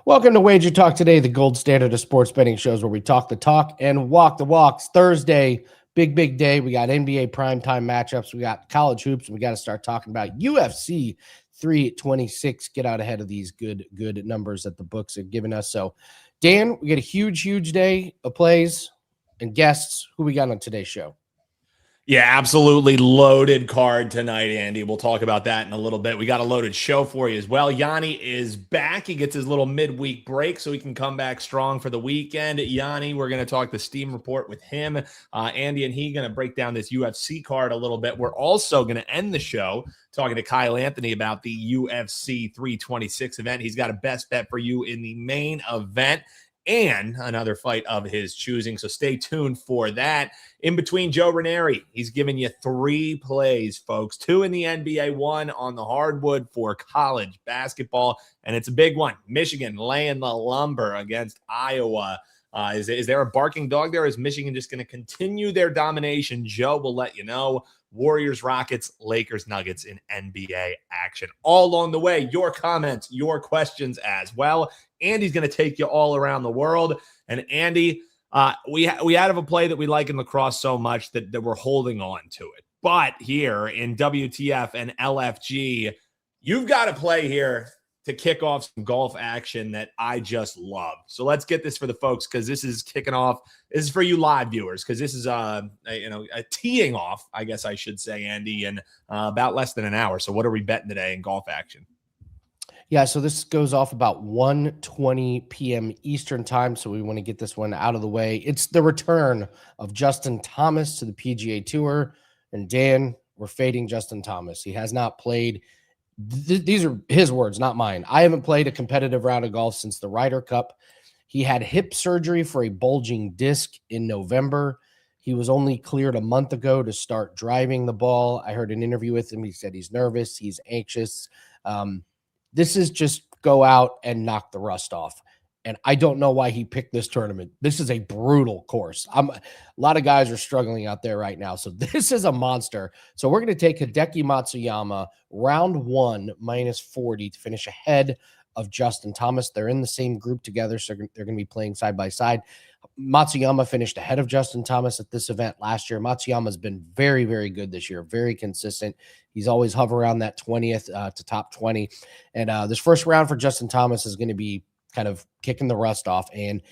Welcome to Wager Talk Today, the gold standard of sports betting shows where we talk the talk and walk the walks. Thursday, big day. We got NBA primetime matchups. We got college hoops. And we got to start talking about UFC 326. Get out ahead of these good numbers that the books are giving us. So, Dan, we got a huge day of plays and guests. Who we got on today's show? Yeah, absolutely loaded card tonight, Andy. We'll talk about that in a little bit. We got a loaded show for you as well. Yanni is back. He gets his little midweek break so he can come back strong for the weekend. Yanni, we're going to talk the Steam report with him. Andy and he going to break down this UFC card a little bit. We're also going to end the show talking to Kyle Anthony about the UFC 326 event. He's got a best bet for you in the main event and another fight of his choosing. So stay tuned for that. In between, Joe Raineri, he's giving you 3 plays, folks. 2 in the NBA, 1 on the hardwood for college basketball, and it's a big one. Michigan laying the lumber against Iowa. Is there a barking dog there? Is Michigan just going to continue their domination? Joe will let you know. Warriors, Rockets, Lakers, Nuggets in NBA action. All along the way, your comments, your questions as well. Andy's going to take you all around the world. And Andy, we have a play that we like in lacrosse so much that we're holding on to it. But here in WTF and LFG, you've got a play here to kick off some golf action that I just love. So let's get this for the folks, because this is kicking off. This is for you live viewers, because this is a teeing off, I guess I should say, Andy, in about less than an hour. So what are we betting today in golf action? Yeah, so this goes off about 1:20 p.m. Eastern time, so we want to get this one out of the way. It's the return of Justin Thomas to the PGA Tour, and Dan, we're fading Justin Thomas. He has not played. These are his words, not mine. I haven't played a competitive round of golf since the Ryder Cup. He had hip surgery for a bulging disc in November. He was only cleared a month ago to start driving the ball. I heard an interview with him. He said he's nervous, he's anxious. This is just go out and knock the rust off. And I don't know why he picked this tournament. This is a brutal course. A lot of guys are struggling out there right now. So this is a monster. So we're going to take Hideki Matsuyama, round 1, -40 to finish ahead of Justin Thomas. They're in the same group together, so they're going to be playing side by side. Matsuyama finished ahead of Justin Thomas at this event last year. Matsuyama's been very good this year, very consistent. He's always hover around that 20th to top 20. And this first round for Justin Thomas is going to be kind of kicking the rust off. And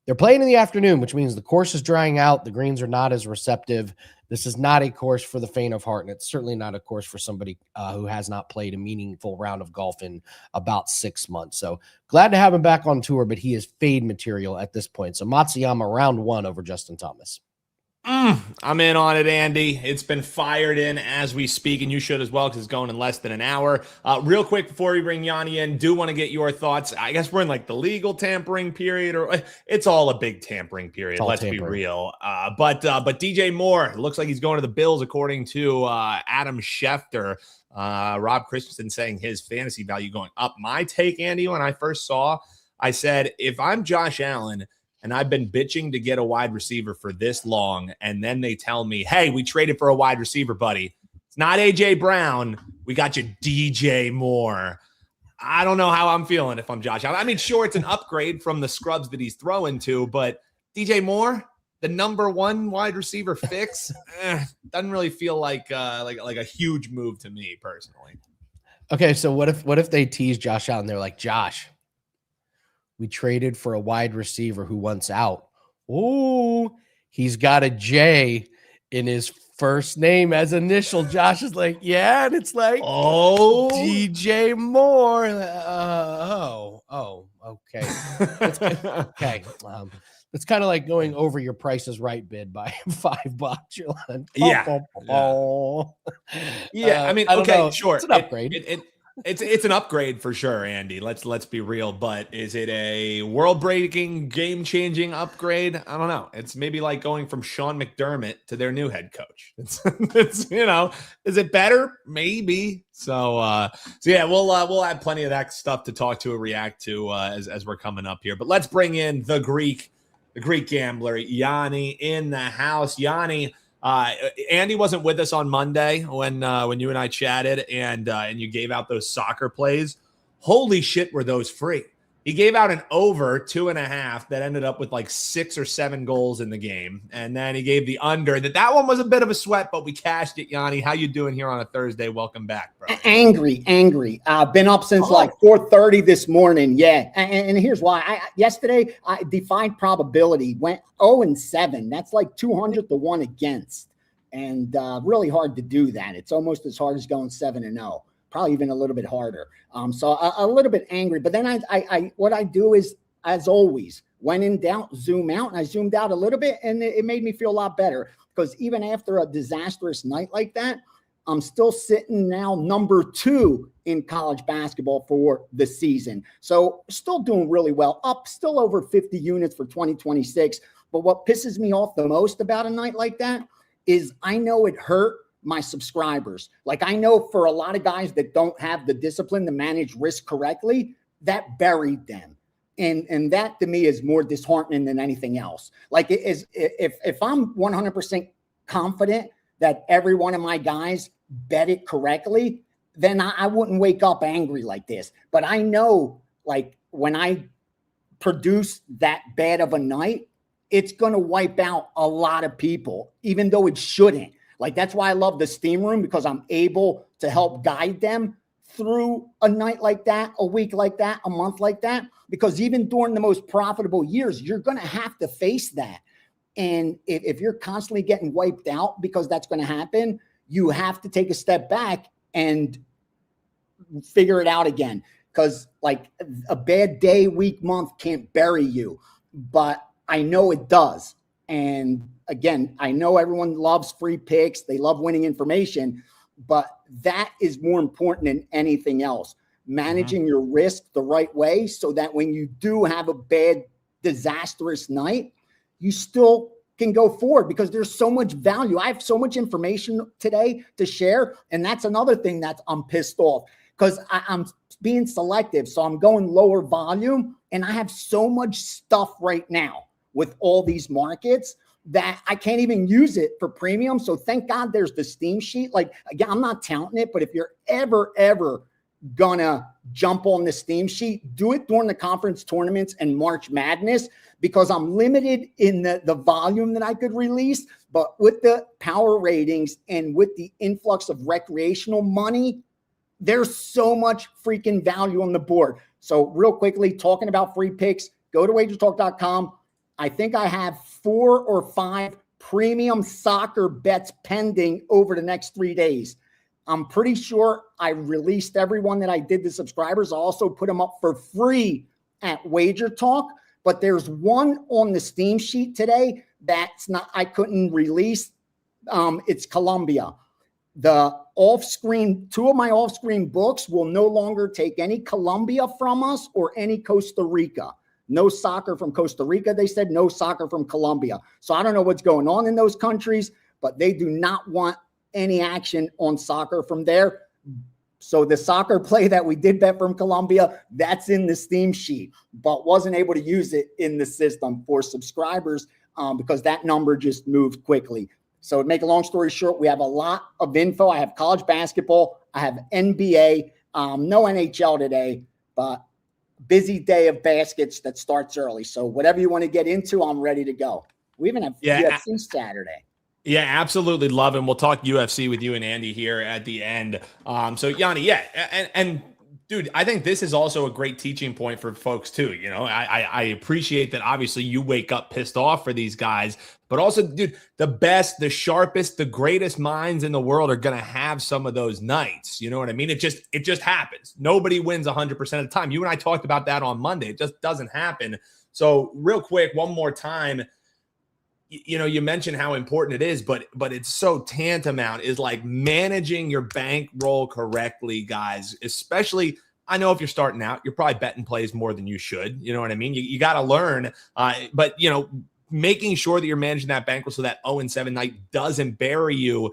they're playing in the afternoon, which means the course is drying out. The greens are not as receptive. This is not a course for the faint of heart, and it's certainly not a course for somebody who has not played a meaningful round of golf in about 6 months. So glad to have him back on tour, but he is fade material at this point. So Matsuyama, round 1 over Justin Thomas. I'm in on it, Andy. It's been fired in as we speak, and you should as well, because it's going in less than an hour. Real quick before we bring Yanni in, do want to get your thoughts. I guess we're in like the legal tampering period, or it's all a big tampering period. Let's be real. But DJ Moore looks like he's going to the Bills, according to Adam Schefter. Rob Christensen saying his fantasy value going up. My take, Andy, when I first saw, I said, if I'm Josh Allen and I've been bitching to get a wide receiver for this long, and then they tell me, hey, we traded for a wide receiver, buddy. It's not A.J. Brown. We got you DJ Moore. I don't know how I'm feeling if I'm Josh Allen. I mean, sure, it's an upgrade from the scrubs that he's throwing to, but DJ Moore, the number 1 wide receiver fix, doesn't really feel like a huge move to me personally. Okay, so what if they tease Josh Allen? They're like, Josh, we traded for a wide receiver who wants out. Oh, he's got a J in his first name as initial. Josh is like, yeah, and it's like, oh, DJ Moore. Okay. Okay. It's kind of like going over your Price is Right bid by $5. You're like, yeah. I mean, okay, sure. It's an upgrade. It's an upgrade for sure, Andy. Let's be real. But is it a world-breaking, game-changing upgrade? I don't know. It's maybe like going from Sean McDermott to their new head coach. It's is it better? Maybe. So yeah, we'll have plenty of that stuff to talk to and react to as we're coming up here. But let's bring in the Greek gambler, Yanni, in the house. Yanni. Andy wasn't with us on Monday when you and I chatted and you gave out those soccer plays. Holy shit, were those free? He gave out an over 2.5 that ended up with like 6 or 7 goals in the game. And then he gave the under. That one was a bit of a sweat, but we cashed it, Yanni. How you doing here on a Thursday? Welcome back, bro. Angry. I've been up since like 4:30 this morning. Yeah. And here's why. Yesterday, I defied probability, went 0-7. That's like 200 to 1 against. And really hard to do that. It's almost as hard as going 7-0. Probably even a little bit harder. So a little bit angry. But then I what I do is, as always, when in doubt, zoom out. And I zoomed out a little bit, and it made me feel a lot better. Because even after a disastrous night like that, I'm still sitting now number 2 in college basketball for the season. So still doing really well. Up still over 50 units for 2026. But what pisses me off the most about a night like that is I know it hurt my subscribers. Like, I know for a lot of guys that don't have the discipline to manage risk correctly, that buried them. And that to me is more disheartening than anything else. Like, it is, if I'm 100% confident that every one of my guys bet it correctly, then I wouldn't wake up angry like this. But I know, like, when I produce that bad of a night, it's going to wipe out a lot of people, even though it shouldn't. Like, that's why I love the Steam Room, because I'm able to help guide them through a night like that, a week like that, a month like that. Because even during the most profitable years, you're going to have to face that. And if you're constantly getting wiped out, because that's going to happen, you have to take a step back and figure it out again. Because, like, a bad day, week, month can't bury you. But I know it does. And again, I know everyone loves free picks. They love winning information, but that is more important than anything else. Managing your risk the right way so that when you do have a bad, disastrous night, you still can go forward, because there's so much value. I have so much information today to share. And that's another thing that I'm pissed off, because I'm being selective. So I'm going lower volume, and I have so much stuff right now with all these markets that I can't even use it for premium. So thank God there's the Steam sheet. Like, again, I'm not touting it, but if you're ever gonna jump on the Steam sheet, do it during the conference tournaments and March Madness, because I'm limited in the volume that I could release. But with the power ratings and with the influx of recreational money, there's so much freaking value on the board. So real quickly, talking about free picks, go to wagertalk.com. I think I have 4 or 5 premium soccer bets pending over the next 3 days. I'm pretty sure I released everyone that I did to subscribers. I also put them up for free at WagerTalk, but there's one on the Steam sheet today that's not, I couldn't release. It's Colombia. The off-screen, 2 of my off-screen books will no longer take any Colombia from us or any Costa Rica. No soccer from Costa Rica, they said. No soccer from Colombia. So I don't know what's going on in those countries, but they do not want any action on soccer from there. So the soccer play that we did bet from Colombia, that's in the Steam sheet, but wasn't able to use it in the system for subscribers because that number just moved quickly. So to make a long story short, we have a lot of info. I have college basketball. I have NBA. No NHL today, but busy day of baskets that starts early. So whatever you want to get into, I'm ready to go. We even have UFC Saturday. Yeah, absolutely love him. We'll talk UFC with you and Andy here at the end. So Yanni, and dude, I think this is also a great teaching point for folks too. You know, I appreciate that. Obviously, you wake up pissed off for these guys, but also, dude, the best, the sharpest, the greatest minds in the world are gonna have some of those nights. You know what I mean? It just happens. Nobody wins 100% of the time. You and I talked about that on Monday. It just doesn't happen. So real quick, one more time. You know, you mentioned how important it is, but it's so tantamount is like managing your bankroll correctly, guys. Especially, I know if you're starting out, you're probably betting plays more than you should. You know what I mean? You got to learn, but you know, making sure that you're managing that bankroll so that 0-7 night doesn't bury you.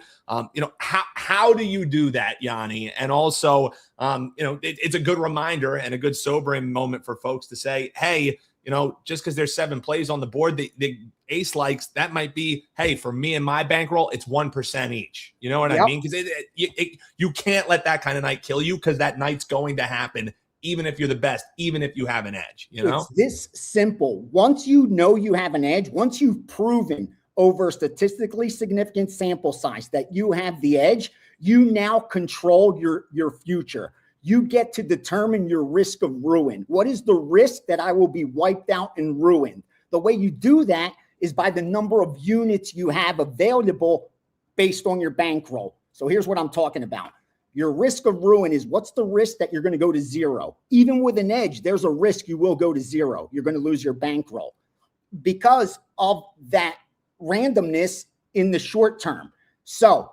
You know, how do you do that, Yanni? And also, you know, it's a good reminder and a good sobering moment for folks to say, hey, you know, just because there's 7 plays on the board, the ace likes, that might be, hey, for me and my bankroll, it's 1% each. You know what I mean? Because you can't let that kind of night kill you, because that night's going to happen even if you're the best, even if you have an edge, you know? It's this simple. Once you know you have an edge, once you've proven over a statistically significant sample size that you have the edge, you now control your future. You get to determine your risk of ruin. What is the risk that I will be wiped out and ruined? The way you do that is by the number of units you have available based on your bankroll. So here's what I'm talking about. Your risk of ruin is what's the risk that you're going to go to zero. Even with an edge, there's a risk you will go to zero. You're going to lose your bankroll because of that randomness in the short term. So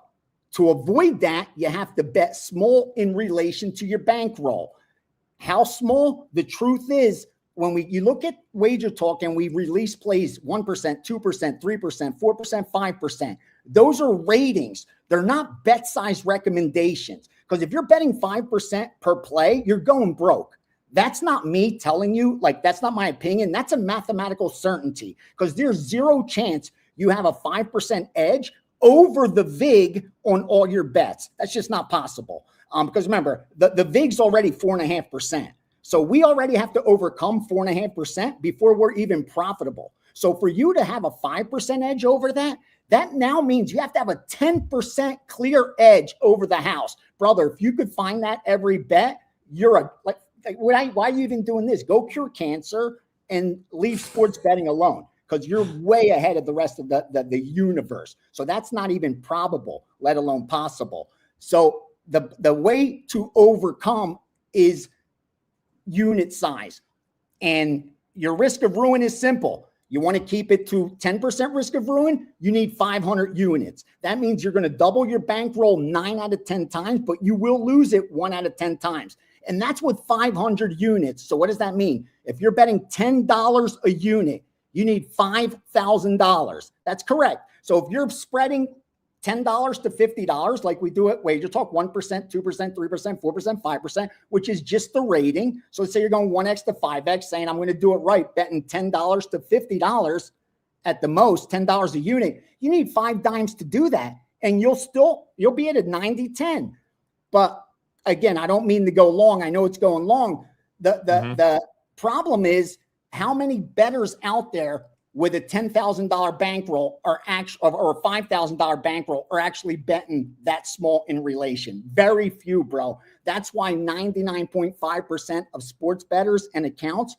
to avoid that, you have to bet small in relation to your bankroll. How small? The truth is, when you look at WagerTalk and we release plays 1%, 2%, 3%, 4%, 5%, those are ratings. They're not bet size recommendations. Because if you're betting 5% per play, you're going broke. That's not me telling you, like, that's not my opinion. That's a mathematical certainty because there's zero chance you have a 5% edge over the VIG on all your bets. That's just not possible. Because remember, the VIG's already 4.5%. So we already have to overcome 4.5% before we're even profitable. So for you to have a 5% edge over that, that now means you have to have a 10% clear edge over the house. Brother, if you could find that every bet, you're why are you even doing this? Go cure cancer and leave sports betting alone because you're way ahead of the rest of the universe. So that's not even probable, let alone possible. So the way to overcome is unit size. And your risk of ruin is simple. You want to keep it to 10% risk of ruin, you need 500 units. That means you're going to double your bankroll 9 out of 10 times, but you will lose it 1 out of 10 times. And that's with 500 units. So what does that mean? If you're betting $10 a unit, you need $5,000. That's correct. So if you're spreading $10 to $50, like we do at WagerTalk, 1%, 2%, 3%, 4%, 5%, which is just the rating. So let's say you're going 1x to 5x, saying I'm going to do it right, betting $10 to $50 at the most, $10 a unit. You need 5 dimes to do that. And you'll be at a 90-10. But again, I don't mean to go long. I know it's going long. The problem is how many bettors out there with a $10,000 bankroll or a $5,000 bankroll are actually betting that small in relation. Very few, bro. That's why 99.5% of sports bettors and accounts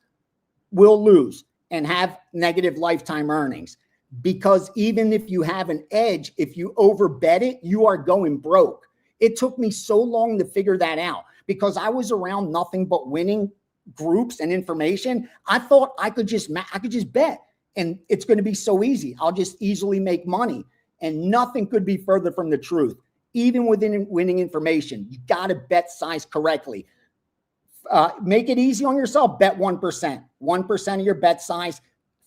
will lose and have negative lifetime earnings. Because even if you have an edge, if you overbet it, you are going broke. It took me so long to figure that out because I was around nothing but winning groups and information. I thought I could just bet. And it's going to be so easy. I'll just easily make money. And nothing could be further from the truth. Even within winning information, you got to bet size correctly. Make it easy on yourself. Bet 1%. 1% of your bet size.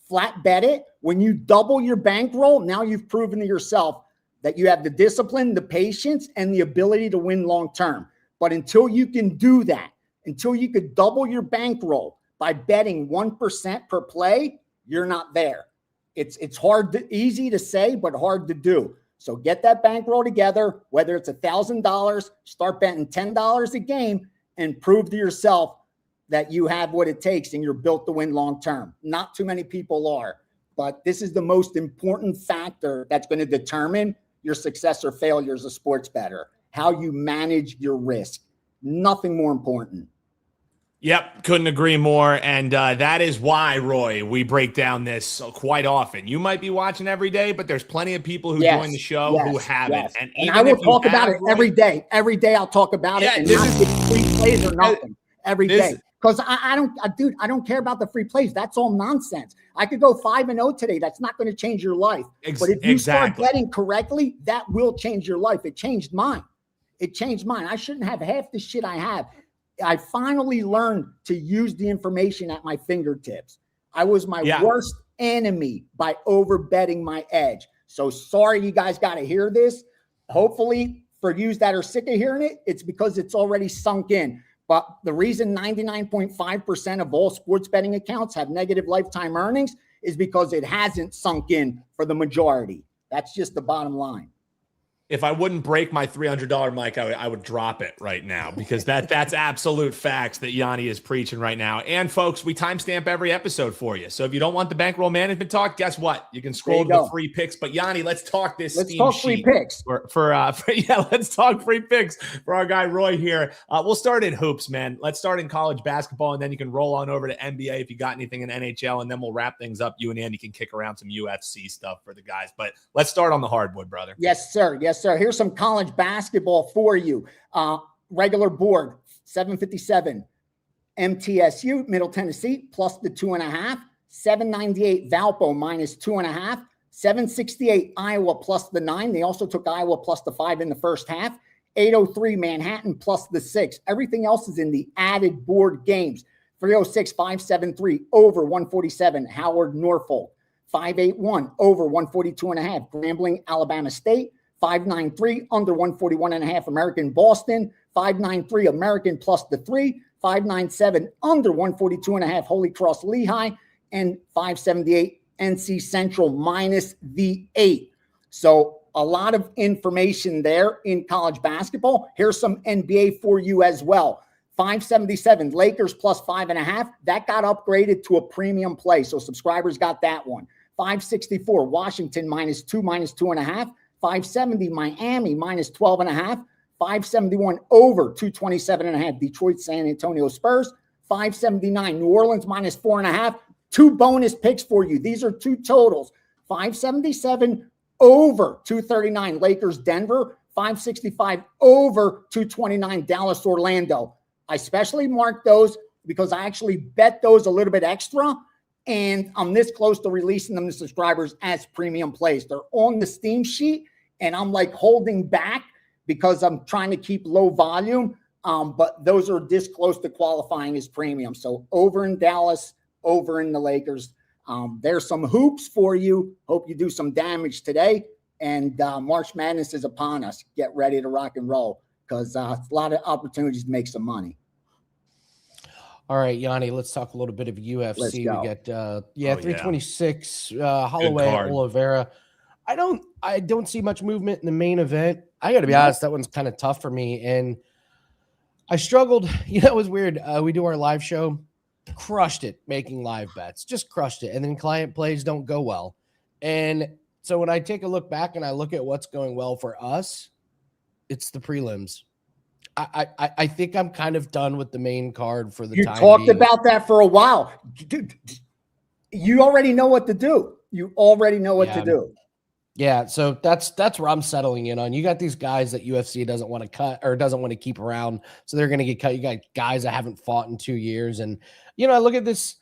Flat bet it. When you double your bankroll, now you've proven to yourself that you have the discipline, the patience, and the ability to win long term. But until you can do that, until you could double your bankroll by betting 1% per play, you're not there. It's easy to say, but hard to do. So get that bankroll together, whether it's $1,000, start betting $10 a game and prove to yourself that you have what it takes and you're built to win long term. Not too many people are, but this is the most important factor that's going to determine your success or failure as a sports bettor, how you manage your risk. Nothing more important. Yep, couldn't agree more. And that is why, Roy, we break down this quite often. You might be watching every day, but there's plenty of people who join the show who haven't. And I will talk about it every day. Every day I'll talk about it and not get free plays or nothing every day. Because I don't care about the free plays. That's all nonsense. I could go 5-0 today. That's not going to change your life. But if you start betting correctly, that will change your life. It changed mine. I shouldn't have half the shit I have. I finally learned to use the information at my fingertips. I was my worst enemy by overbetting my edge. So sorry you guys got to hear this. Hopefully for you that are sick of hearing it, it's because it's already sunk in. But the reason 99.5% of all sports betting accounts have negative lifetime earnings is because it hasn't sunk in for the majority. That's just the bottom line. if I wouldn't break my $300 mic, I would drop it right now, because that's absolute facts that Yanni is preaching right now. And folks, we timestamp every episode for you. So if you don't want the Bankroll management talk, guess what? You can scroll to the free picks. But Yanni, let's talk this. Let's talk free picks. Let's talk free picks for our guy Roy here. We'll start in hoops, man. Let's start in college basketball, and then you can roll on over to NBA if you got anything in NHL, and then we'll wrap things up. You and Andy can kick around some UFC stuff for the guys. But let's start on the hardwood, brother. Yes, sir. Yes, sir. Here's some college basketball for you. Regular board, 757. MTSU, Middle Tennessee, plus the 2.5. 798 Valpo, minus 2.5. 768 Iowa, plus the 9. They also took Iowa plus the 5 in the first half. 803 Manhattan, plus the 6. Everything else is in the added board games. 306 573 over 147 Howard Norfolk. 581 over 142.5 Grambling Alabama State. 593 under 141.5 American Boston. 593 American plus the 3. 597 under 142.5 Holy Cross Lehigh. And 578 NC Central minus the 8. So a lot of information there in college basketball. Here's some NBA for you as well. 577 Lakers plus 5.5. That got upgraded to a premium play. So subscribers got that one. 564 Washington minus 2, minus 2.5. 570 Miami minus 12.5. 571 over 227.5 Detroit San Antonio Spurs. 579 New Orleans minus 4.5. 2 bonus picks for you. These are 2 totals. 577 over 239 Lakers Denver. 565 over 229 Dallas Orlando. I specially marked those because I actually bet those a little bit extra, and I'm this close to releasing them to subscribers as premium plays. They're on the Steam sheet, and I'm like holding back because I'm trying to keep low volume, but those are this close to qualifying as premium. So over in Dallas, over in the Lakers. There's some hoops for you. Hope you do some damage today, and March Madness is upon us. Get ready to rock and roll, because a lot of opportunities to make some money. All right, Yanni, let's talk a little bit of UFC. We got 326 Holloway, Oliveira. I don't see much movement in the main event. I got to be honest, that one's kind of tough for me, and I struggled. It was weird. We do our live show, crushed it making live bets, just crushed it, and then client plays don't go well. And so when I take a look back and I look at what's going well for us, it's the prelims. I think I'm kind of done with the main card for the time being. You talked about that for a while. Dude, you already know what to do. You already know what to do. Yeah, so that's where I'm settling in on. You got these guys that UFC doesn't want to cut or doesn't want to keep around, so they're going to get cut. You got guys that haven't fought in 2 years. And, I look at this.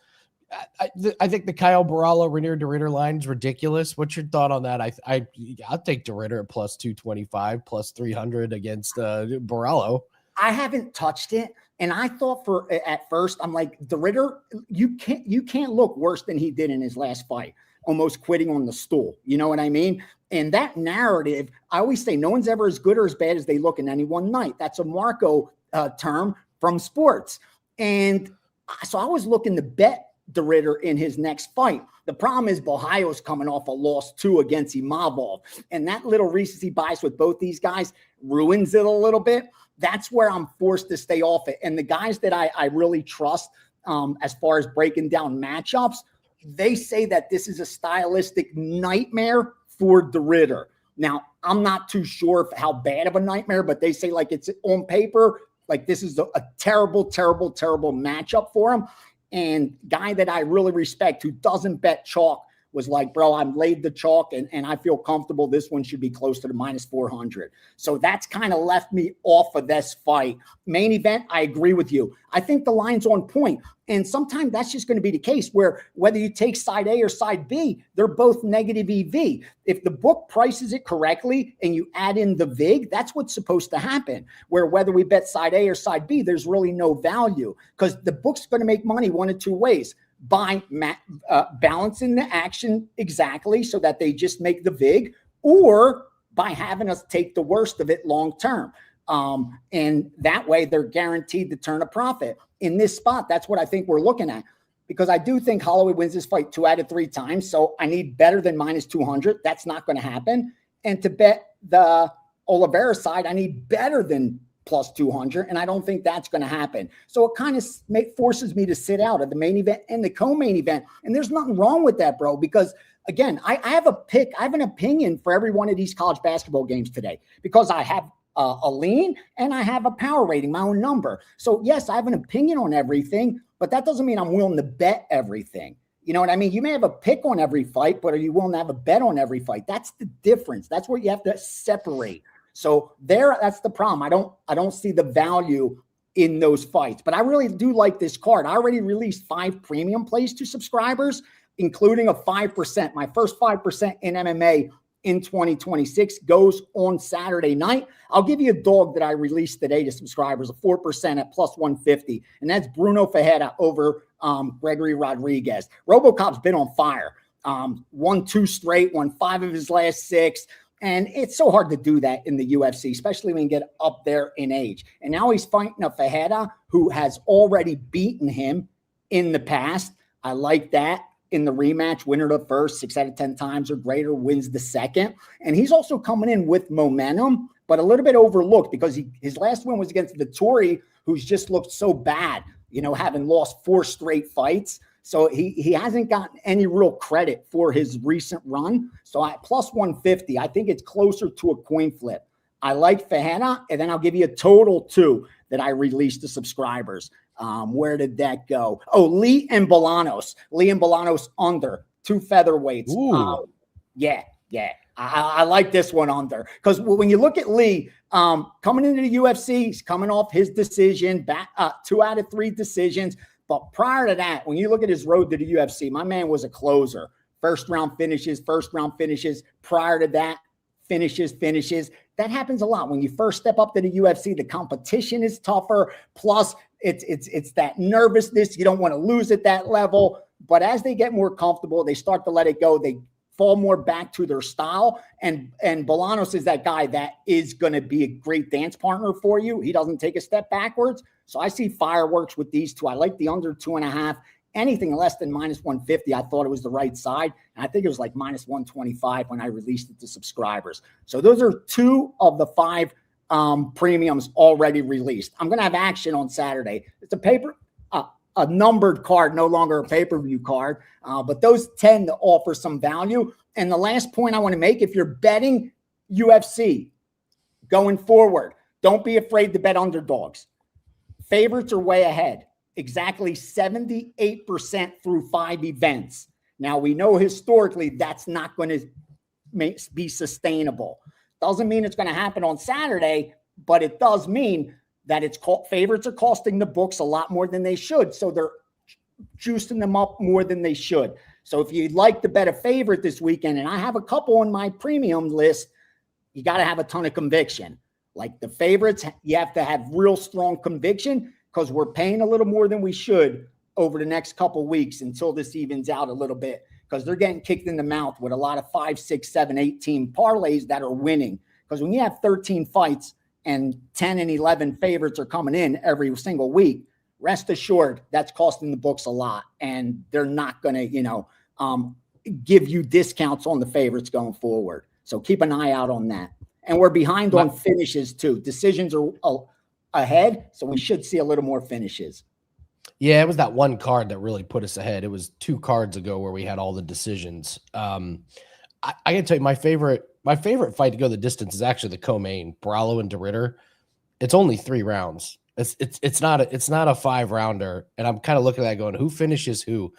I think the Kyle Barala Rainieri DeRitter line is ridiculous. What's your thought on that? I'll take DeRitter at plus 225, plus 300 against Barala. I haven't touched it, and I thought at first I'm like, DeRitter, you can't look worse than he did in his last fight, almost quitting on the stool. You know what I mean? And that narrative, I always say, no one's ever as good or as bad as they look in any one night. That's a Marco term from sports, and so I was looking to bet DeRitter in his next fight. The problem is Bohio's coming off a loss 2 against Imavov, and that little recency bias with both these guys ruins it a little bit. That's where I'm forced to stay off it. And the guys that I really trust as far as breaking down matchups, they say that this is a stylistic nightmare for DeRitter. Now, I'm not too sure how bad of a nightmare, but they say like it's on paper, like this is a terrible, terrible, terrible matchup for him. And guy that I really respect who doesn't bet chalk was like, bro, I've laid the chalk and I feel comfortable. This one should be close to the minus 400. So that's kind of left me off of this fight. Main event, I agree with you. I think the line's on point. And sometimes that's just going to be the case where whether you take side A or side B, they're both negative EV. If the book prices it correctly and you add in the VIG, that's what's supposed to happen. Where whether we bet side A or side B, there's really no value because the book's going to make money one of two ways. By balancing the action exactly so that they just make the VIG, or by having us take the worst of it long term. And that way they're guaranteed to turn a profit. In this spot, that's what I think we're looking at. Because I do think Holloway wins this fight 2 out of 3 times. So I need better than minus 200. That's not going to happen. And to bet the Oliveira's side, I need better than plus 200, and I don't think that's going to happen. So it kind of forces me to sit out of the main event and the co-main event. And there's nothing wrong with that, bro, because again, I have an opinion for every one of these college basketball games today, because I have a lean and I have a power rating, my own number. So yes, I have an opinion on everything, but that doesn't mean I'm willing to bet everything. You know what I mean? You may have a pick on every fight, but are you willing to have a bet on every fight? That's the difference. That's where you have to separate. So that's the problem. I don't see the value in those fights, but I really do like this card. I already released 5 premium plays to subscribers, including a 5%. My first 5% in MMA in 2026 goes on Saturday night. I'll give you a dog that I released today to subscribers, a 4% at plus 150. And that's Bruno Ferreira over Gregory Rodriguez. RoboCop's been on fire. Won 2 straight, won 5 of his last 6. And it's so hard to do that in the UFC, especially when you get up there in age. And now he's fighting a Ferreira who has already beaten him in the past. I like that. In the rematch, winner the first 6 out of 10 times or greater, wins the second. And he's also coming in with momentum, but a little bit overlooked because his last win was against Vittori, who's just looked so bad, having lost 4 straight fights. So he hasn't gotten any real credit for his recent run. So at plus 150, I think it's closer to a coin flip. I like Ferreira, and then I'll give you a total 2 that I released to subscribers. Where did that go? Oh, Lee and Bolanos. Lee and Bolanos under 2 featherweights. Yeah. I like this one under, because when you look at Lee coming into the UFC, he's coming off his decision, back 2 out of 3 decisions. But prior to that, when you look at his road to the UFC, my man was a closer. First round finishes. Prior to that, finishes. That happens a lot. When you first step up to the UFC, the competition is tougher. Plus, it's that nervousness. You don't want to lose at that level. But as they get more comfortable, they start to let it go. They fall more back to their style. And Bolanos is that guy that is going to be a great dance partner for you. He doesn't take a step backwards. So I see fireworks with these 2. I like the under 2.5. Anything less than minus 150, I thought it was the right side. And I think it was like minus 125 when I released it to subscribers. So those are 2 of the 5 premiums already released. I'm going to have action on Saturday. It's a numbered card, no longer a pay-per-view card, but those tend to offer some value. And the last point I want to make, if you're betting UFC going forward, don't be afraid to bet underdogs. Favorites are way ahead, exactly 78% through 5 events. Now, we know historically that's not going to be sustainable. Doesn't mean it's going to happen on Saturday, but it does mean that favorites are costing the books a lot more than they should. So they're juicing them up more than they should. So if you'd like to bet a favorite this weekend, and I have a couple on my premium list, you got to have a ton of conviction. Like the favorites, you have to have real strong conviction, because we're paying a little more than we should over the next couple weeks until this evens out a little bit, because they're getting kicked in the mouth with a lot of 5, 6, 7, 8 team parlays that are winning. Because when you have 13 fights and 10 and 11 favorites are coming in every single week, rest assured that's costing the books a lot, and they're not going to, give you discounts on the favorites going forward. So keep an eye out on that. And we're behind on finishes too. Decisions are ahead, so we should see a little more finishes. Yeah, it was that one card that really put us ahead. It was 2 cards ago where we had all the decisions. I can tell you my favorite fight to go the distance is actually the co-main, Brallo and DeRitter. It's only 3 rounds. It's not a 5-rounder, and I'm kind of looking at that going, who finishes who?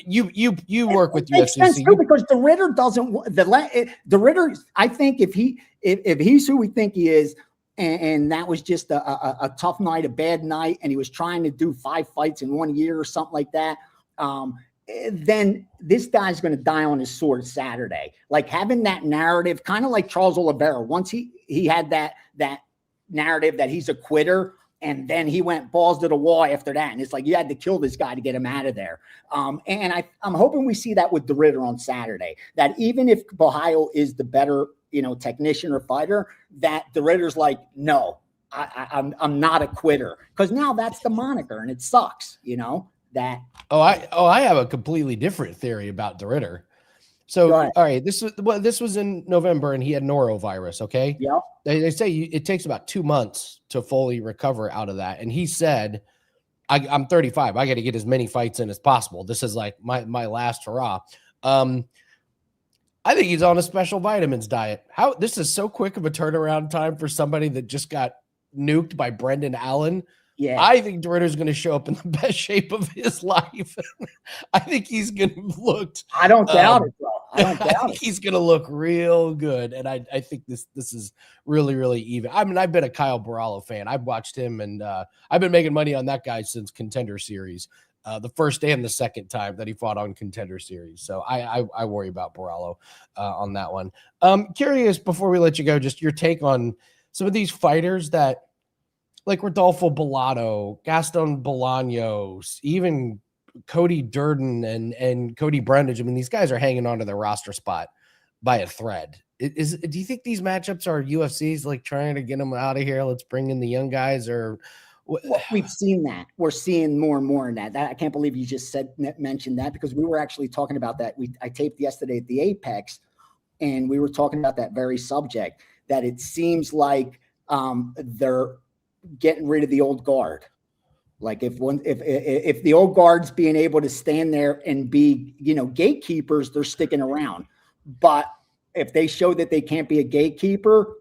You work with UFC too, because DeRitter doesn't. DeRitter, I think if he's who we think he is, and that was just a tough night, a bad night, and he was trying to do 5 fights in 1 year or something like that, then this guy's going to die on his sword Saturday. Like having that narrative, kind of like Charles Oliveira. Once he had that narrative that he's a quitter, and then he went balls to the wall after that. And it's like, you had to kill this guy to get him out of there. And I'm hoping we see that with DeRitter on Saturday, that even if Bahio is the better, technician or fighter, that DeRitter's like, no, I'm not a quitter. Because now that's the moniker, and it sucks, that. I have a completely different theory about DeRitter. So, Go ahead. all right, this was in November, and he had norovirus. Okay, Yeah. they say it takes about 2 months to fully recover out of that, and he said, I'm 35. I got to get as many fights in as possible. This is like my last hurrah. I think he's on a special vitamins diet. How this is so quick of a turnaround time for somebody that just got nuked by Brendan Allen. Yeah. I think Ritter's going to show up in the best shape of his life. I think he's going to look. I don't doubt it, bro. I don't I doubt think it. he's going to look real good, and I think this is really, really even. I mean, I've been a Kyle Borrallo fan. I've watched him, and I've been making money on that guy since Contender Series, the first and the second time that he fought on Contender Series. So I worry about Borrallo on that one. Curious, before we let you go, just your take on some of these fighters that, like Rodolfo Bellato, Gaston Bolaños, even Cody Durden and Cody Brundage. I mean, these guys are hanging on to their roster spot by a thread. Do you think these matchups are UFC's like trying to get them out of here? Let's bring in the young guys, or Well, we've seen that. We're seeing more and more in that. I can't believe you just mentioned that, because we were actually talking about that. I taped yesterday at the Apex, and we were talking about that very subject, that it seems like they're getting rid of the old guard. Like if the old guard's being able to stand there and be, gatekeepers, they're sticking around. But if they show that they can't be a gatekeeper,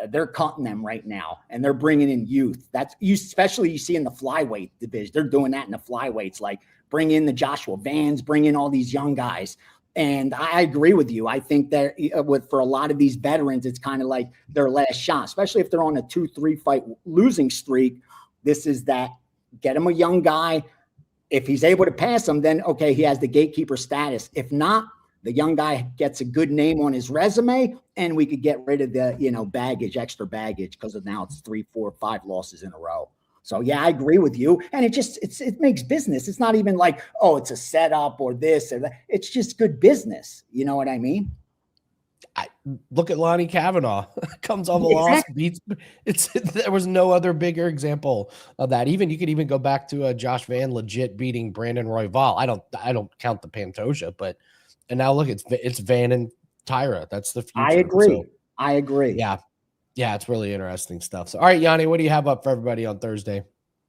they're cutting them right now, and they're bringing in youth. Especially you see in the flyweight division. They're doing that in the flyweights, like bring in the Joshua Vans, bring in all these young guys. And I agree with you. I think that for a lot of these veterans, it's kind of like their last shot, especially if they're on a 2-3 fight losing streak. This is that. Get him a young guy. If he's able to pass him, then okay, he has the gatekeeper status. If not, the young guy gets a good name on his resume, and we could get rid of the extra baggage, because now it's 3, 4, 5 losses in a row. So yeah, I agree with you. And it makes business. It's not even like, oh, it's a setup or this or that. It's just good business. You know what I mean? Look at Lonnie Kavanaugh. Comes off a loss, beats. There was no other bigger example of that. You could even go back to Josh Van legit beating Brandon Royval. I don't count the Pantoja, and now look, it's Van and Tyra. That's the future. I agree. So, I agree. Yeah, it's really interesting stuff. So, all right, Yanni, what do you have up for everybody on Thursday?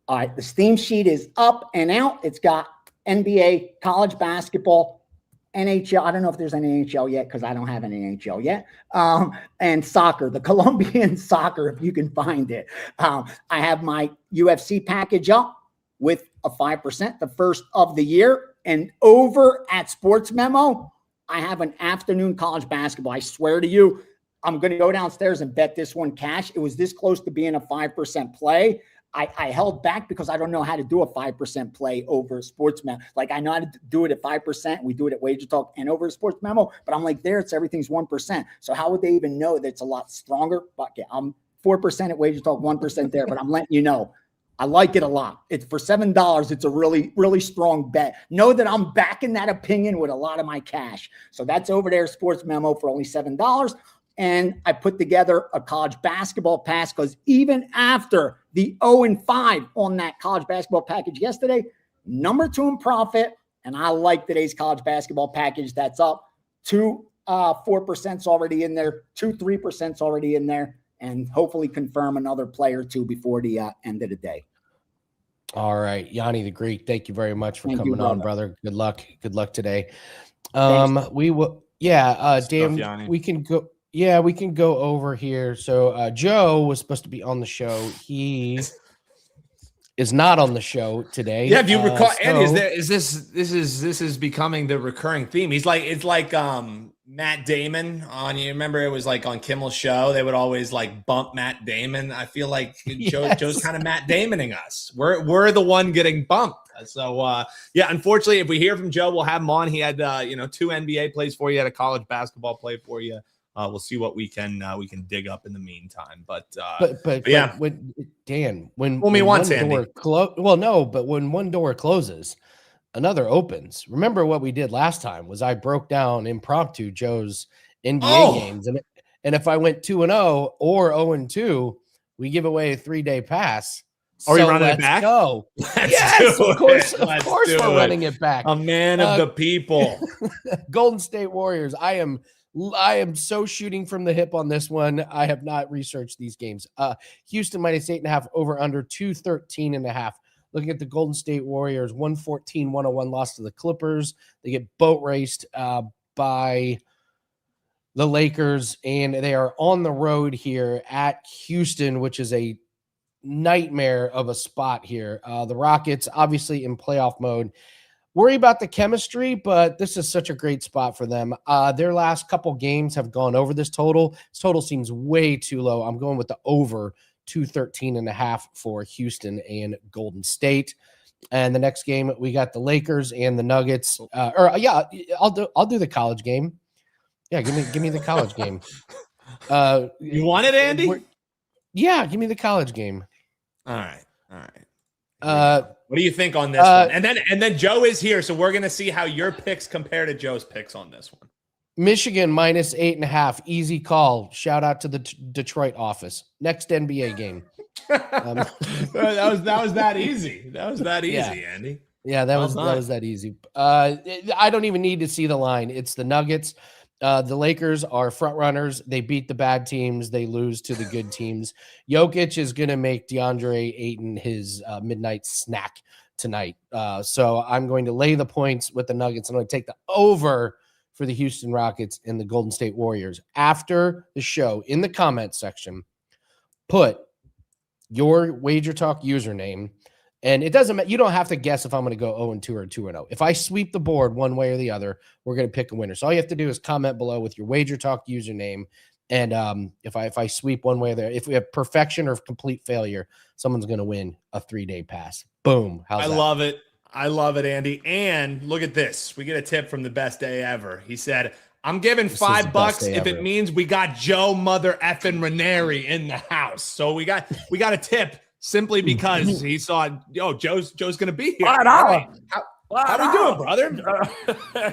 All right, the Steam sheet is up and out. It's got NBA, college basketball, NHL. I don't know if there's any NHL yet, because I don't have any NHL yet. And soccer, the Colombian soccer, if you can find it. I have my UFC package up with a 5%, the first of the year. And over at Sports Memo, I have an afternoon college basketball. I swear to you, I'm going to go downstairs and bet this one cash. It was this close to being a 5% play. I held back because I don't know how to do a 5% play over Sports Memo. Like, I know how to do it at 5%. We do it at WagerTalk and over Sports Memo, but I'm like, everything's 1%. So how would they even know that it's a lot stronger? But yeah, I'm 4% at WagerTalk, 1% there, but I'm letting you know. I like it a lot. It's for $7. It's a really, really strong bet. Know that I'm backing that opinion with a lot of my cash. So that's over there, Sports Memo, for only $7. And I put together a college basketball pass, because even after the 0-5 on that college basketball package yesterday, number 2 in profit. And I like today's college basketball package. That's up 4%'s already in there, 3%'s already in there, and hopefully confirm another player or two before the end of the day. All right, Yanni the Greek, thank you very much for coming on, brother. Good luck today. We will, Dan, we can go. Yeah, we can go over here. So Joe was supposed to be on the show. He is not on the show today. Yeah, if you recall, Andy, this is becoming the recurring theme. It's like Matt Damon on, you remember it was like on Kimmel's show, they would always like bump Matt Damon. I feel like Joe's kind of Matt Damoning us. We're the one getting bumped. So yeah, unfortunately, if we hear from Joe, we'll have him on. He had 2 NBA plays for you, had a college basketball play for you. We'll see what we can dig up in the meantime. But yeah, when Dan, when one door closes, another opens. Remember what we did last time was I broke down impromptu Joe's NBA games, and if I went 2-0 or 0-2, we give away a 3-day pass Are we So running it let's back? go. Let's Yes, do of course, it. of Let's course do we're it. running it back. A man of the people. Golden State Warriors. I am so shooting from the hip on this one. I have not researched these games. Houston -8.5 over under 213.5. Looking at the Golden State Warriors, 114-101 loss to the Clippers. They get boat raced by the Lakers, and they are on the road here at Houston, which is a nightmare of a spot here. The Rockets, obviously in playoff mode. Worry about the chemistry, but this is such a great spot for them. Their last couple games have gone over this total. This total seems way too low. I'm going with the over 213.5 for Houston and Golden State. And the next game, we got the Lakers and the Nuggets. I'll do the college game. Yeah, give me the college game. You want it, Andy? Yeah, give me the college game. All right. What do you think on this one? And then Joe is here, so we're gonna see how your picks compare to Joe's picks on this one. Michigan -8.5, easy call. Shout out to the Detroit office. Next NBA game. That was that easy. That was that easy, yeah. Andy. Yeah, that was that easy. I don't even need to see the line. It's the Nuggets. The Lakers are front runners. They beat the bad teams. They lose to the good teams. Jokic is going to make DeAndre Ayton his midnight snack tonight. So I'm going to lay the points with the Nuggets. I'm going to take the over for the Houston Rockets and the Golden State Warriors. After the show, in the comments section, put your WagerTalk username. And it doesn't matter. You don't have to guess if I'm going to go 0-2 or 2-0. If I sweep the board one way or the other, we're going to pick a winner. So all you have to do is comment below with your WagerTalk username. And if I sweep one way or the other, if we have perfection or complete failure, someone's going to win a 3-day pass. Boom. I love it. I love it, Andy. And look at this. We get a tip from the best day ever. He said, I'm giving $5 if it means we got Joe mother effing Raineri in the house. So we got a tip. Simply because he saw, Joe's going to be here. How we doing, brother?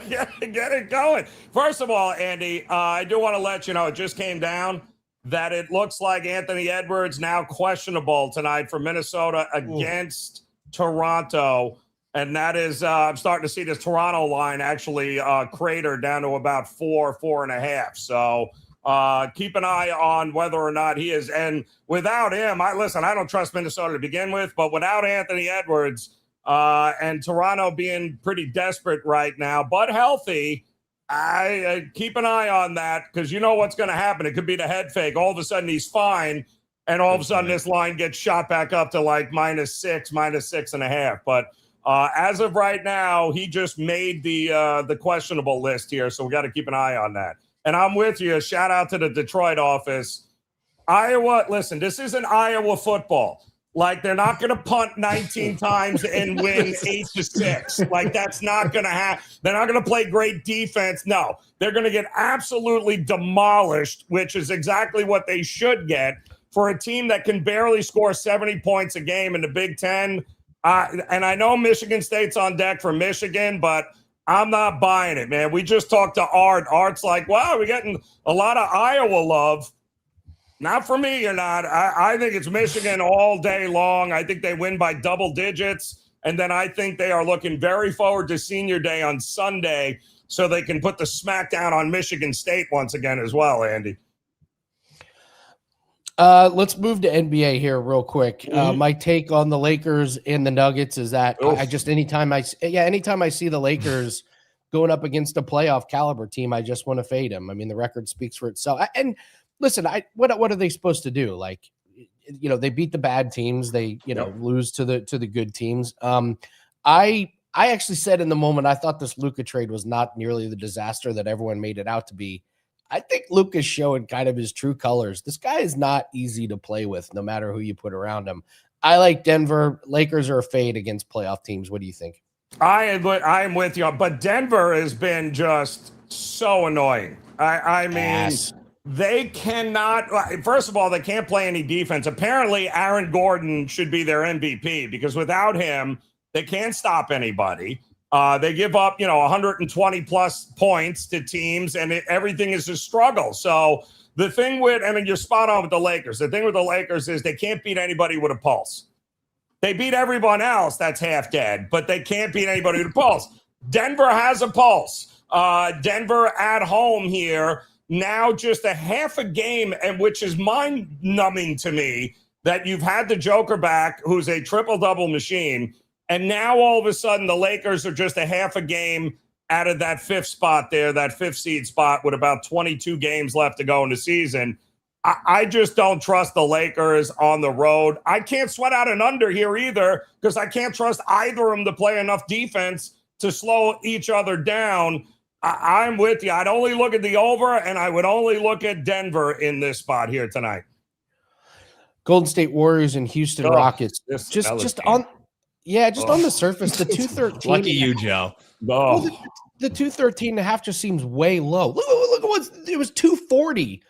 Get it going. First of all, Andy, I do want to let you know, it just came down that it looks like Anthony Edwards now questionable tonight for Minnesota against Toronto. And that is, I'm starting to see this Toronto line actually crater down to about 4.5. So keep an eye on whether or not he is. And without him, I don't trust Minnesota to begin with, but without Anthony Edwards and Toronto being pretty desperate right now, but healthy, I keep an eye on that because you know what's going to happen. It could be the head fake. All of a sudden he's fine. And all of a sudden this line gets shot back up to like -6, -6.5. But as of right now, he just made the questionable list here. So we got to keep an eye on that. And I'm with you. Shout out to the Detroit office. Iowa, listen, this isn't Iowa football. Like, they're not going to punt 19 times and win 8-6. Like, that's not going to happen. They're not going to play great defense. No, they're going to get absolutely demolished, which is exactly what they should get for a team that can barely score 70 points a game in the Big Ten. And I know Michigan State's on deck for Michigan, but I'm not buying it, man. We just talked to Art. Art's like, wow, we're getting a lot of Iowa love. Not for me, you're not. I think it's Michigan all day long. I think they win by double digits. And then I think they are looking very forward to Senior Day on Sunday so they can put the smackdown on Michigan State once again as well, Andy. Let's move to NBA here real quick. My take on the Lakers and the Nuggets is that anytime I see the Lakers going up against a playoff caliber team, I just want to fade them. I mean, the record speaks for itself. And listen, what are they supposed to do? Like, they beat the bad teams. They, lose to the good teams. I actually said in the moment, I thought this Luka trade was not nearly the disaster that everyone made it out to be. I think Luka's showing kind of his true colors. This guy is not easy to play with, no matter who you put around him. I like Denver. Lakers are a fade against playoff teams. What do you think? I am with you, but Denver has been just so annoying. I mean, they cannot. First of all, they can't play any defense. Apparently, Aaron Gordon should be their MVP because without him, they can't stop anybody. They give up, 120 plus points to teams, and everything is a struggle. So the thing you're spot on with the Lakers. The thing with the Lakers is they can't beat anybody with a pulse. They beat everyone else that's half dead, but they can't beat anybody with a pulse. Denver has a pulse. Denver at home here, now just a half a game, and which is mind-numbing to me that you've had the Joker back, who's a triple-double machine, and now all of a sudden the Lakers are just a half a game out of that fifth spot there, that fifth seed spot with about 22 games left to go in the season. I just don't trust the Lakers on the road. I can't sweat out an under here either because I can't trust either of them to play enough defense to slow each other down. I'm with you. I'd only look at the over, and I would only look at Denver in this spot here tonight. Golden State Warriors and Houston Rockets. Just on the surface, the 213. Lucky you, Joe. Well, the 213.5 just seems way low. Look at what it was 240.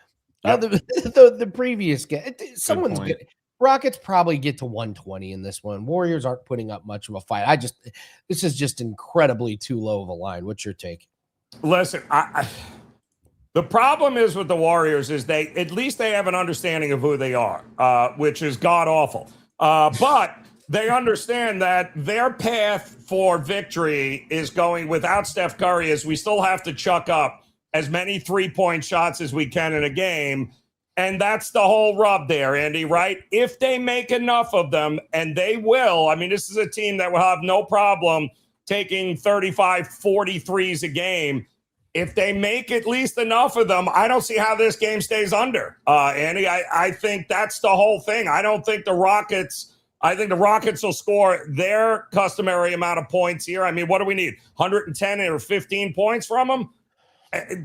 Yep. The previous game. Someone's good. Rockets probably get to 120 in this one. Warriors aren't putting up much of a fight. This is just incredibly too low of a line. What's your take? Listen, the problem is with the Warriors is at least they have an understanding of who they are, which is god awful. But they understand that their path for victory is going without Steph Curry, as we still have to chuck up as many 3-point shots as we can in a game. And that's the whole rub there, Andy, right? If they make enough of them, and they will, I mean, this is a team that will have no problem taking 35, 43s a game. If they make at least enough of them, I don't see how this game stays under, Andy. I think that's the whole thing. I think the Rockets will score their customary amount of points here. I mean, what do we need? 110 or 15 points from them?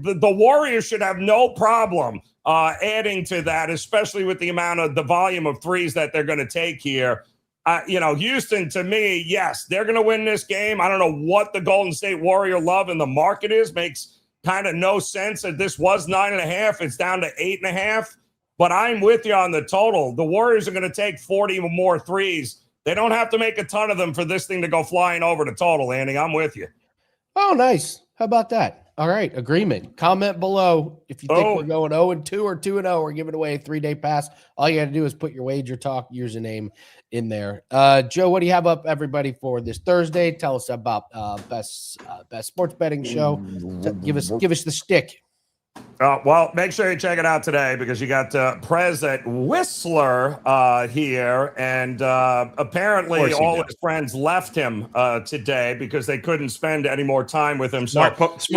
The Warriors should have no problem adding to that, especially with the amount of the volume of threes that they're going to take here. Houston, to me, yes, they're going to win this game. I don't know what the Golden State Warrior love in the market is. Makes kind of no sense that this was 9.5. It's down to 8.5. But I'm with you on the total. The Warriors are going to take 40 or more threes. They don't have to make a ton of them for this thing to go flying over the total, Andy. I'm with you. Oh, nice. How about that? All right, agreement. Comment below if you think we're going 0-2 or 2-0. We're giving away a 3-day pass. All you got to do is put your WagerTalk username in there. Joe, what do you have up, everybody, for this Thursday? Tell us about best sports betting show. Give us the shtick. Well, make sure you check it out today because you got President Whistler here, and apparently all his friends left him today because they couldn't spend any more time with him. Smart folks.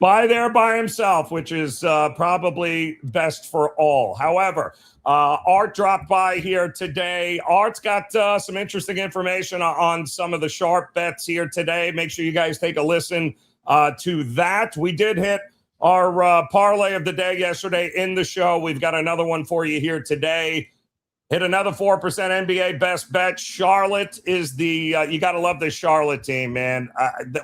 By himself, which is probably best for all. However, Art dropped by here today. Art's got some interesting information on some of the sharp bets here today. Make sure you guys take a listen to that. We did hit our parlay of the day yesterday in the show. We've got another one for you here today. Hit another 4% NBA best bet. Charlotte is you got to love this Charlotte team, man.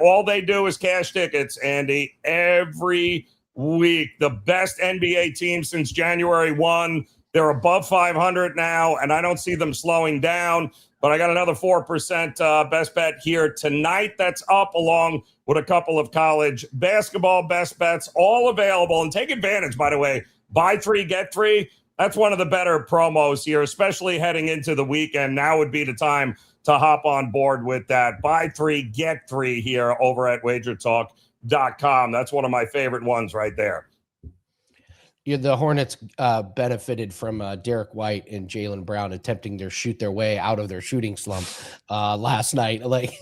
All they do is cash tickets, Andy, every week. The best NBA team since January 1. They're above 500 now, and I don't see them slowing down. But I got another 4% best bet here tonight that's up, along with a couple of college basketball best bets, all available. And take advantage, by the way, buy 3, get 3. That's one of the better promos here, especially heading into the weekend. Now would be the time to hop on board with that. Buy 3, get 3 here over at WagerTalk.com. That's one of my favorite ones right there. Yeah, the Hornets benefited from Derek White and Jaylen Brown attempting to shoot their way out of their shooting slump last night. Like,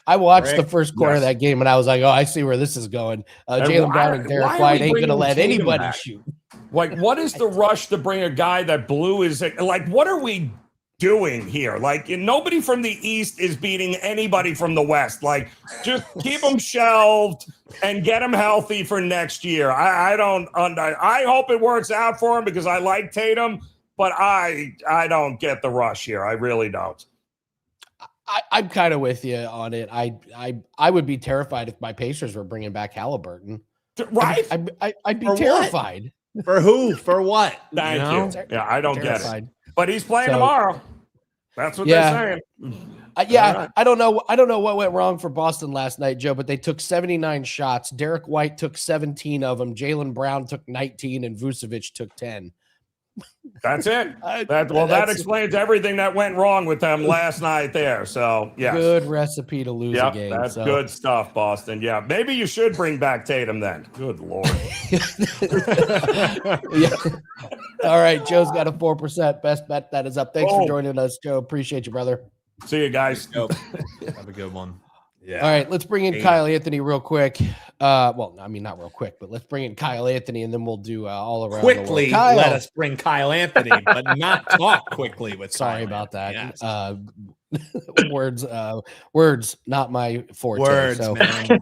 I watched the first quarter of that game, and I was like, "Oh, I see where this is going." Jaylen Brown and Derek White ain't going to let anybody shoot. Like, what is the rush to bring a guy that blew his – like, what are we doing here? Like, nobody from the East is beating anybody from the West. Like, just keep them shelved and get them healthy for next year. I hope it works out for him because I like Tatum, but I don't get the rush here. I really don't. I'm kind of with you on it. I would be terrified if my Pacers were bringing back Halliburton. Right? I'd be terrified. For who? For what? Thank you. Yeah, I don't get it. But he's playing tomorrow. That's what they're saying. Right. I don't know what went wrong for Boston last night, Joe, but they took 79 shots. Derek White took 17 of them. Jaylen Brown took 19, and Vucevic took 10. That's it. That explains everything that went wrong with them last night there. So, yes. Good recipe to lose a game. That's good stuff, Boston. Yeah, maybe you should bring back Tatum then. Good Lord. Yeah. All right, Joe's got a 4% best bet. That is up. Thanks for joining us, Joe. Appreciate you, brother. See you guys. Have a good one. Yeah. All right, let's bring in Kyle Anthony real quick. Well, I mean, not real quick, but let's bring in Kyle Anthony, and then we'll do all around quickly. The world. Let us bring Kyle Anthony, but not talk quickly with. Sorry Kyle about that. Yes. Words, not my forte. Words, so. man.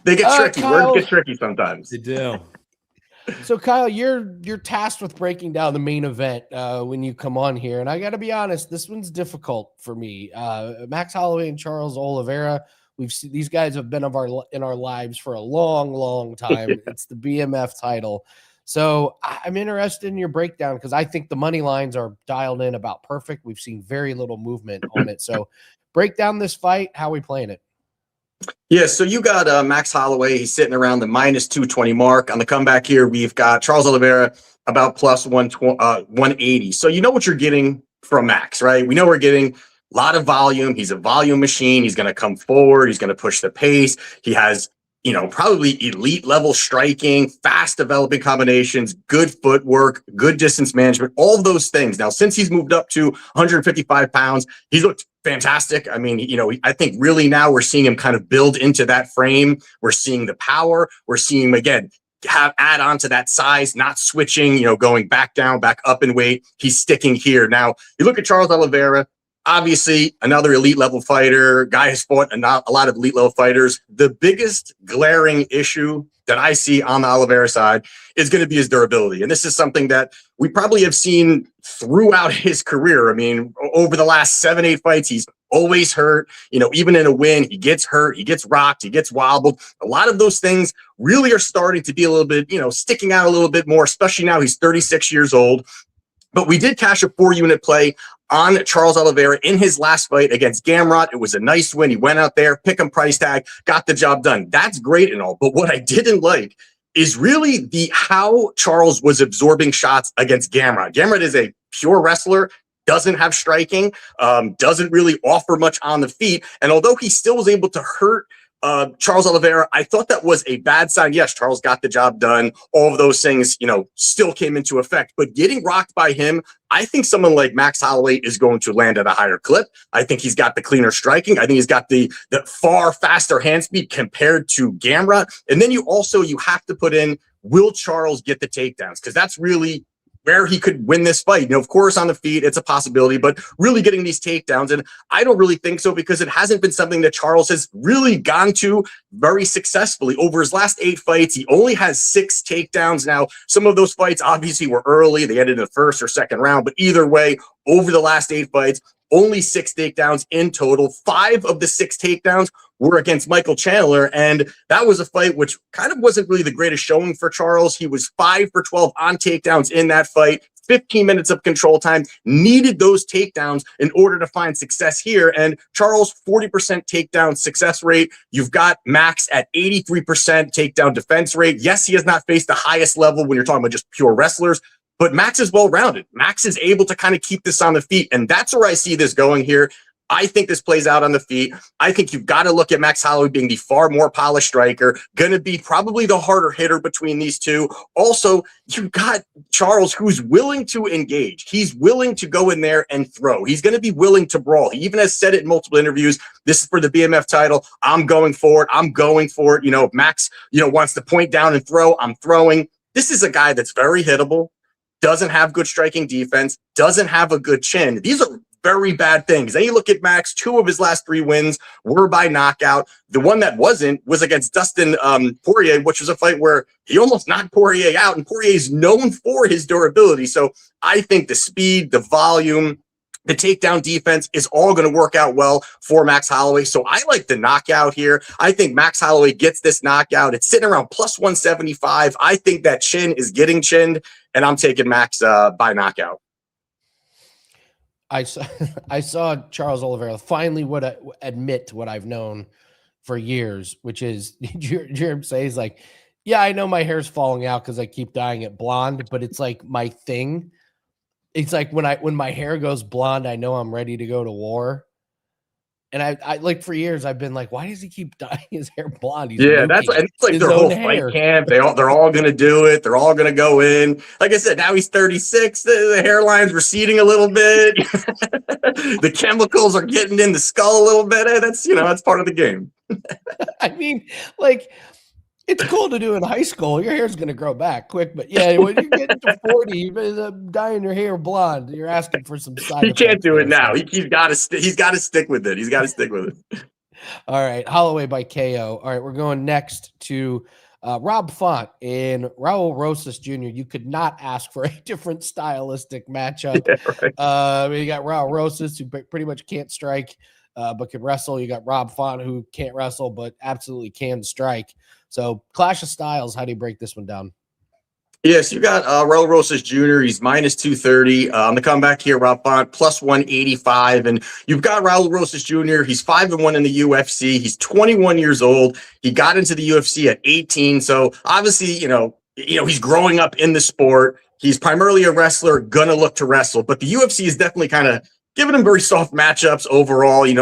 They get tricky. Kyle, Words get tricky sometimes. They do. So, Kyle, you're tasked with breaking down the main event when you come on here, and I got to be honest, this one's difficult for me. Max Holloway and Charles Oliveira. We've seen these guys have been in our lives for a long, long time. It's the BMF title. So I'm interested in your breakdown because I think the money lines are dialed in about perfect. We've seen very little movement on it. So break down this fight. How are we playing it? Yeah, so you got Max Holloway. He's sitting around the minus 220 mark. On the comeback here, we've got Charles Oliveira about plus 180. So you know what you're getting from Max, right? We know we're getting a lot of volume. He's a volume machine. He's going to come forward. He's going to push the pace. He has, probably elite level striking, fast developing combinations, good footwork, good distance management, all of those things. Now, since he's moved up to 155 pounds, he's looked fantastic. I mean, I think really now we're seeing him kind of build into that frame. We're seeing the power. We're seeing him again add on to that size, not switching, going back down, back up in weight. He's sticking here. Now, you look at Charles Oliveira. Obviously, another elite level fighter, guy has fought a lot of elite level fighters. The biggest glaring issue that I see on the Oliveira side is going to be his durability. And this is something that we probably have seen throughout his career. I mean, over the last 7-8 fights, he's always hurt. Even in a win, he gets hurt, he gets rocked, he gets wobbled. A lot of those things really are starting to be a little bit, sticking out a little bit more, especially now he's 36 years old. But we did cash a 4-unit play on Charles Oliveira in his last fight against Gamrot. It was a nice win. He went out there, pick him price tag, got the job done. That's great and all. But what I didn't like is really how Charles was absorbing shots against Gamrot. Gamrot is a pure wrestler, doesn't have striking, doesn't really offer much on the feet. And although he still was able to hurt Charles Oliveira, I thought that was a bad sign. Yes, Charles got the job done. All of those things, still came into effect. But getting rocked by him, I think someone like Max Holloway is going to land at a higher clip. I think he's got the cleaner striking. I think he's got the far faster hand speed compared to Gamrot. And then you have to put in, will Charles get the takedowns? Because that's really where he could win this fight. Of course, on the feet, it's a possibility, but really getting these takedowns. And I don't really think so because it hasn't been something that Charles has really gone to very successfully. Over his last 8 fights, he only has 6 takedowns. Now, some of those fights obviously were early. They ended in the first or second round, but either way, over the last 8 fights, only 6 takedowns in total. 5 of the 6 takedowns were against Michael Chandler, and that was a fight which kind of wasn't really the greatest showing for Charles. He was 5 for 12 on takedowns in that fight. 15 minutes of control time, needed those takedowns in order to find success here. And Charles, 40% takedown success rate. You've got Max at 83% takedown defense rate. Yes, he has not faced the highest level when you're talking about just pure wrestlers, but Max is well-rounded. Max is able to kind of keep this on the feet, and that's where I see this going here. I think this plays out on the feet. I think you've got to look at Max Holloway being the far more polished striker, going to be probably the harder hitter between these two. Also, you've got Charles, who's willing to engage. He's willing to go in there and throw. He's going to be willing to brawl. He even has said it in multiple interviews. This is for the BMF title. I'm going for it. I'm going for it. If Max, wants to point down and throw, I'm throwing. This is a guy that's very hittable, doesn't have good striking defense, doesn't have a good chin. These are very bad things. Then you look at Max, 2 of his last 3 wins were by knockout. The one that wasn't was against Dustin Poirier, which was a fight where he almost knocked Poirier out, and Poirier is known for his durability. So I think the speed, the volume, the takedown defense is all going to work out well for Max Holloway. So I like the knockout here. I think Max Holloway gets this knockout. It's sitting around plus 175. I think that chin is getting chinned, and I'm taking Max by knockout. I saw Charles Oliveira finally would admit to what I've known for years, which is, did you hear him say, he's like, yeah, I know my hair's falling out because I keep dyeing it blonde, but it's like my thing. it's like when my hair goes blonde, I know I'm ready to go to war. And I like for years I've been like, why does he keep dyeing his hair blonde? He's Yeah, that's nuking and it's like his their own whole fight hair. camp. They're all gonna do it. They're all gonna go in. Like I said, now he's 36. The hairline's receding a little bit. The chemicals are getting in the skull a little bit. That's part of the game. I mean, like, it's cool to do in high school. Your hair's going to grow back quick, but yeah, when you get to 40, you're dyeing your hair blonde. You're asking for some side He can't effects do there, it now. so. He's got to stick with it. He's got to stick with it. All right, Holloway by KO. All right, we're going next to Rob Font and Raul Rosas Jr. You could not ask for a different stylistic matchup. Yeah, right. You got Raul Rosas, who pretty much can't strike, but can wrestle. You got Rob Font, who can't wrestle, but absolutely can strike. So, clash of styles. How do you break this one down? Yes, you got Raul Rosas Jr. He's minus 230. On the comeback here, Rob Font plus 185. And you've got Raul Rosas Jr. He's 5-1 in the UFC. He's 21 years old. He got into the UFC at 18. So obviously, he's growing up in the sport. He's primarily a wrestler, gonna look to wrestle. But the UFC is definitely kind of giving him very soft matchups overall. They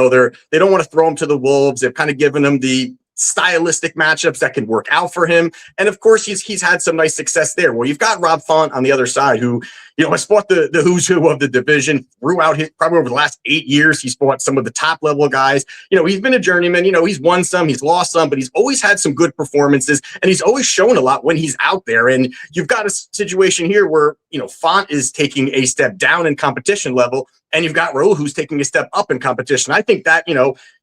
don't want to throw him to the wolves. They've kind of given him the stylistic matchups that can work out for him. And of course, he's had some nice success there. Well, you've got Rob Font on the other side, who, has fought the who's who of the division throughout probably over the last 8 years. He's fought some of the top level guys. He's been a journeyman. He's won some, he's lost some, but he's always had some good performances, and he's always shown a lot when he's out there. And you've got a situation here where, Font is taking a step down in competition level, and you've got Raul, who's taking a step up in competition. I think that,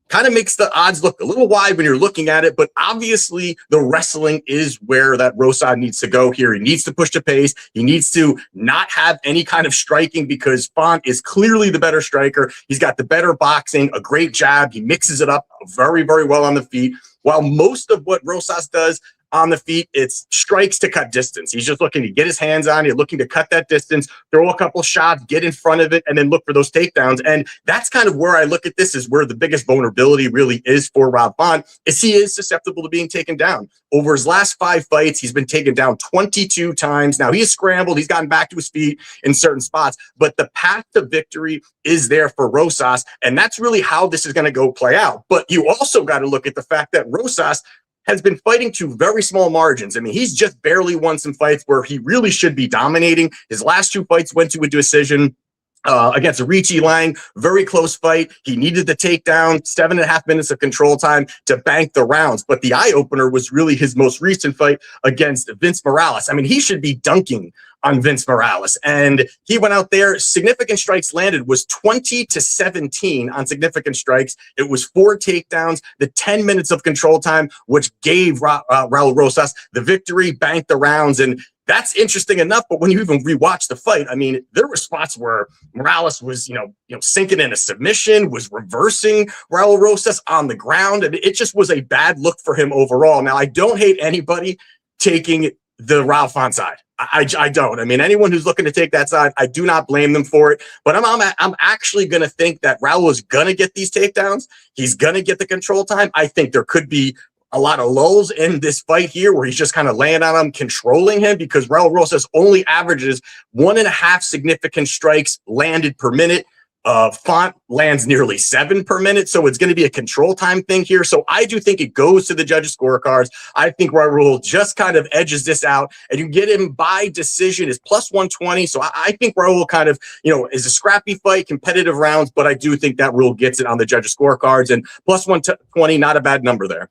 kind of makes the odds look a little wide when you're looking at it, but obviously the wrestling is where that Rosas needs to go here. He needs to push the pace. He needs to not have any kind of striking, because Font is clearly the better striker. He's got the better boxing, a great jab. He mixes it up very, very well on the feet. While most of what Rosas does on the feet, it's strikes to cut distance. He's just looking to get his hands on it, looking to cut that distance, throw a couple shots, get in front of it, and then look for those takedowns. And that's kind of where I look at this, is where the biggest vulnerability really is for Rob Font, is he is susceptible to being taken down. Over his last 5 fights, he's been taken down 22 times. Now, he's scrambled, he's gotten back to his feet in certain spots, but the path to victory is there for Rosas, and that's really how this is going to go play out. But you also got to look at the fact that Rosas has been fighting to very small margins. I mean, he's just barely won some fights where he really should be dominating. His last 2 fights went to a decision. Against Richie Lang, very close fight. He needed the takedown, 7.5 minutes of control time to bank the rounds. But the eye opener was really his most recent fight against Vince Morales. I mean, he should be dunking on Vince Morales. And he went out there, significant strikes landed, was 20-17 on significant strikes. It was 4 takedowns, the 10 minutes of control time, which gave Raul Rosas the victory, banked the rounds. And that's interesting enough, but when you even rewatch the fight, I mean, there were spots where Morales was, sinking in a submission, was reversing Raul Rosas on the ground, and it just was a bad look for him overall. Now, I don't hate anybody taking the Raul Font side. I don't. I mean, anyone who's looking to take that side, I do not blame them for it. But I'm actually going to think that Raul is going to get these takedowns. He's going to get the control time. I think there could be a lot of lulls in this fight here where he's just kind of laying on him, controlling him, because Raul Rosas only averages 1.5 significant strikes landed per minute. Font lands nearly 7 per minute. So it's going to be a control time thing here. So I do think it goes to the judges' scorecards. I think Raul just kind of edges this out, and you get him by decision is plus 120. So I think Raul kind of, is a scrappy fight, competitive rounds, but I do think that Raul gets it on the judges' scorecards, and plus 120, not a bad number there.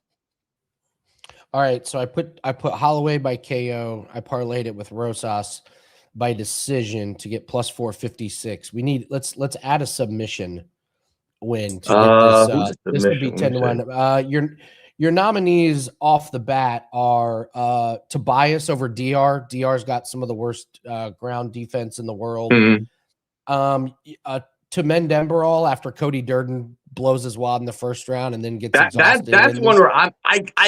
All right, so I put Holloway by KO. I parlayed it with Rosas by decision to get plus 456. We need let's add a submission win to get this. This would be 10-1. Your nominees off the bat are Tobias over DR. DR's got some of the worst ground defense in the world. Mm-hmm. To Mendemberall after Cody Durden blows his wad in the first round and then gets exhausted. That's one where I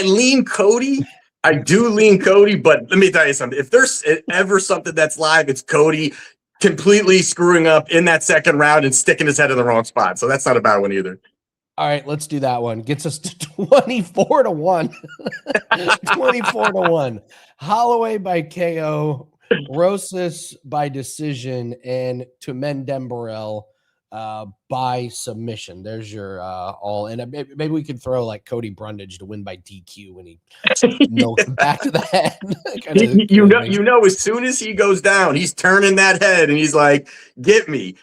lean Cody. I do lean Cody, but let me tell you something. If there's ever something that's live, it's Cody completely screwing up in that second round and sticking his head in the wrong spot. So that's not a bad one either. All right, let's do that one. Gets us to 24-1. 24-1. Holloway by KO Rosas by decision and Tumen Demborel by submission. There's your all. And maybe we could throw like Cody Brundage to win by DQ when he milks him back to the head. As soon as he goes down, he's turning that head and he's like, get me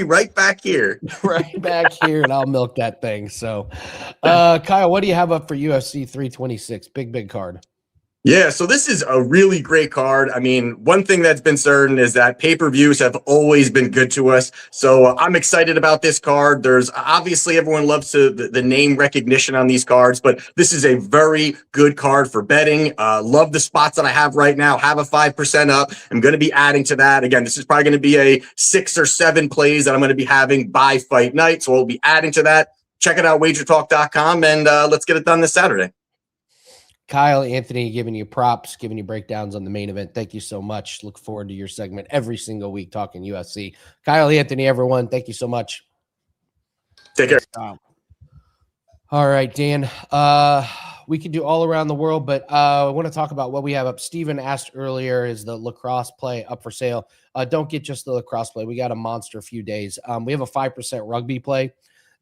right back here. Right back here, and I'll milk that thing. So, Kyle, what do you have up for UFC 326? Big card. Yeah, so this is a really great card. I mean, one thing that's been certain is that pay-per-views have always been good to us. So I'm excited about this card. There's obviously everyone loves the name recognition on these cards, but this is a very good card for betting. Love the spots that I have right now. Have a 5% up. I'm going to be adding to that. Again, this is probably going to be a 6 or 7 plays that I'm going to be having by fight night. So I'll be adding to that. Check it out, WagerTalk.com, and let's get it done this Saturday. Kyle, Anthony, giving you props, giving you breakdowns on the main event. Thank you so much. Look forward to your segment every single week talking UFC. Kyle, Anthony, everyone, thank you so much. Take care. All right, Dan. We could do all around the world, but I want to talk about what we have up. Steven asked earlier, is the lacrosse play up for sale? Don't get just the lacrosse play. We got a monster few days. We have a 5% rugby play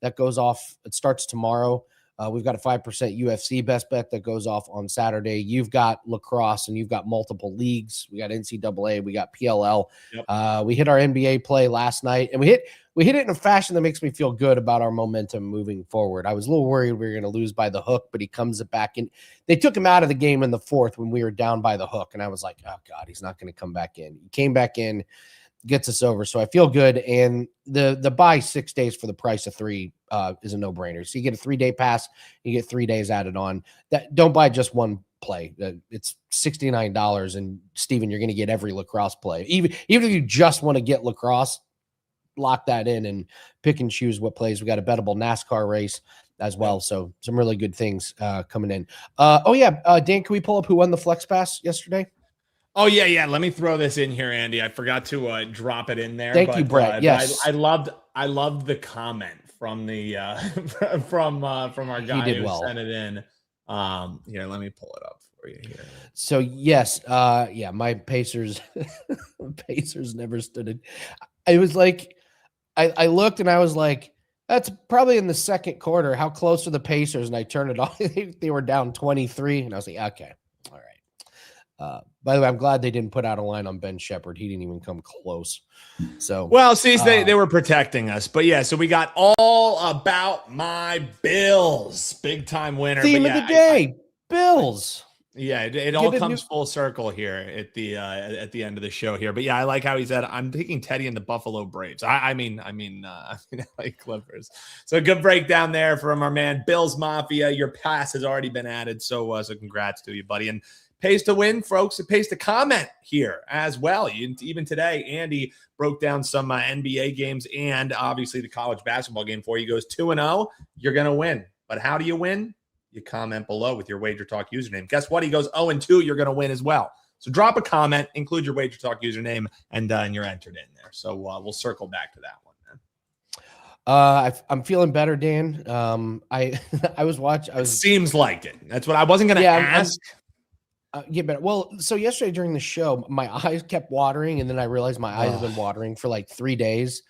that goes off. It starts tomorrow. We've got a 5% UFC best bet that goes off on Saturday. You've got lacrosse and you've got multiple leagues. We got NCAA, we got PLL. Yep. We hit our NBA play last night, and we hit it in a fashion that makes me feel good about our momentum moving forward. I was a little worried we were going to lose by the hook, but he comes back in. They took him out of the game in the fourth when we were down by the hook, and I was like, oh God, he's not going to come back in. He came back in, gets us over. So I feel good. And the buy 6 days for the price of 3 is a no-brainer. So you get a 3-day pass, you get 3 days added on. That don't buy just one play. It's $69. And Steven, you're going to get every lacrosse play. Even if you just want to get lacrosse, lock that in and pick and choose what plays. We got a bettable NASCAR race as well. So some really good things coming in. Dan, can we pull up who won the Flex Pass yesterday? Oh, yeah. Let me throw this in here, Andy. I forgot to drop it in there. Thank you, Brett. Yes. I loved the comment from the from our guy who sent it in. Here, let me pull it up for you here. So yes, my Pacers never stood it. It was like I looked and I was like, that's probably in the second quarter. How close are the Pacers? And I turned it off. They were down 23, and I was like, okay, all right. By the way, I'm glad they didn't put out a line on Ben Shepherd. He didn't even come close. So, well, see, they were protecting us, but yeah. So we got all about my Bills, big time winner. Theme of the day, Bills. Yeah, it all comes full circle here at the end of the show here. But yeah, I like how he said, "I'm taking Teddy and the Buffalo Braves." I mean, like Clippers. So good breakdown there from our man Bills Mafia. Your pass has already been added, so congrats to you, buddy. And pays to win, folks. It pays to comment here as well. Even today, Andy broke down some NBA games and obviously the college basketball game for you. He goes 2-0. You're gonna win, but how do you win? You comment below with your WagerTalk username. Guess what? He goes 0-2. You're going to win as well. So drop a comment, include your WagerTalk username, and you're entered in there. So we'll circle back to that one, man. I'm feeling better, Dan. I was watching. It seems like it. That's what I wasn't going to ask. Get better. Well, so yesterday during the show, my eyes kept watering, and then I realized my eyes have been watering for like 3 days,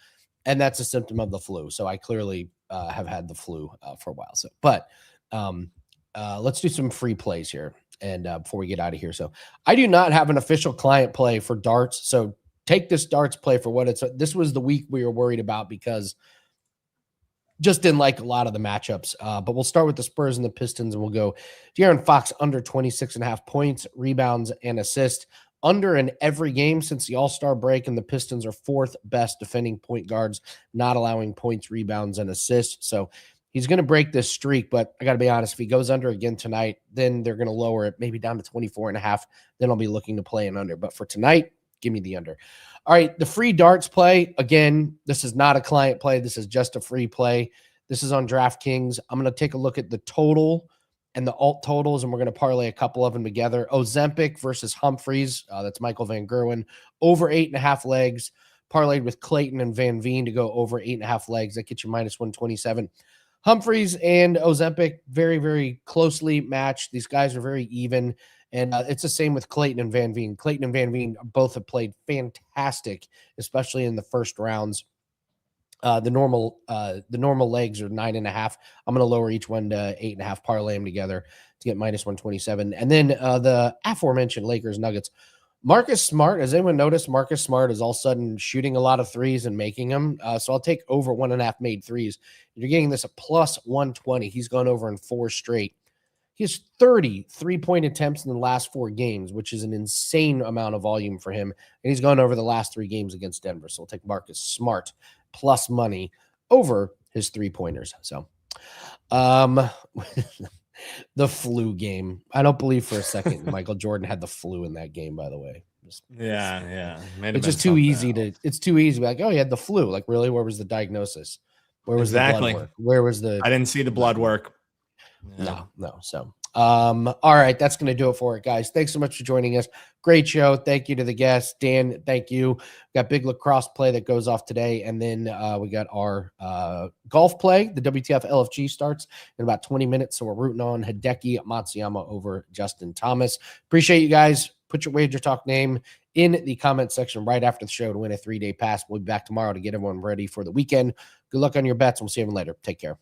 and that's a symptom of the flu. So I clearly have had the flu for a while. So, but. Let's do some free plays here and before we get out of here. So I do not have an official client play for darts. So take this darts play for what it's. This was the week we were worried about because just didn't like a lot of the matchups. But we'll start with the Spurs and the Pistons, and we'll go De'Aaron Fox under 26.5 points, rebounds, and assists. Under in every game since the All-Star break, and the Pistons are 4th best defending point guards, not allowing points, rebounds, and assists. So he's going to break this streak, but I got to be honest, if he goes under again tonight, then they're going to lower it maybe down to 24.5. Then I'll be looking to play an under. But for tonight, give me the under. All right, the free darts play. Again, this is not a client play. This is just a free play. This is on DraftKings. I'm going to take a look at the total and the alt totals, and we're going to parlay a couple of them together. Ozempic versus Humphreys. That's Michael Van Gerwen. Over 8.5 legs. Parlayed with Clayton and Van Veen to go over 8.5 legs. That gets you minus 127. Humphreys and Ozempic, very, very closely matched. These guys are very even. And it's the same with Clayton and Van Veen. Clayton and Van Veen both have played fantastic, especially in the first rounds. The normal legs are 9.5. I'm going to lower each one to 8.5, parlay them together to get -127. And then the aforementioned Lakers Nuggets. Marcus Smart, has anyone noticed Marcus Smart is all of a sudden shooting a lot of threes and making them? So I'll take over 1.5 made threes. You're getting this at +120. He's gone over in 4 straight. He has 30 3-point attempts in the last 4 games, which is an insane amount of volume for him. And he's gone over the last 3 games against Denver. So we'll take Marcus Smart plus money over his 3-pointers. So the flu game. I don't believe for a second Michael Jordan had the flu in that game, by the way. Yeah. It's just too easy to be like, oh, he had the flu. Like, really? Where was the diagnosis? Where was the blood work? Where was the I didn't see the blood work. No. So all right, that's gonna do it for it, guys. Thanks so much for joining us. Great show. Thank you to the guests. Dan, thank you. Got big lacrosse play that goes off today, and then we got our golf play. The WTF LFG starts in about 20 minutes, so we're rooting on Hideki Matsuyama over Justin Thomas. Appreciate you guys. Put your WagerTalk name in the comment section right after the show to win a 3-day pass. We'll be back tomorrow to get everyone ready for the weekend. Good luck on your bets. We'll see you later. Take care.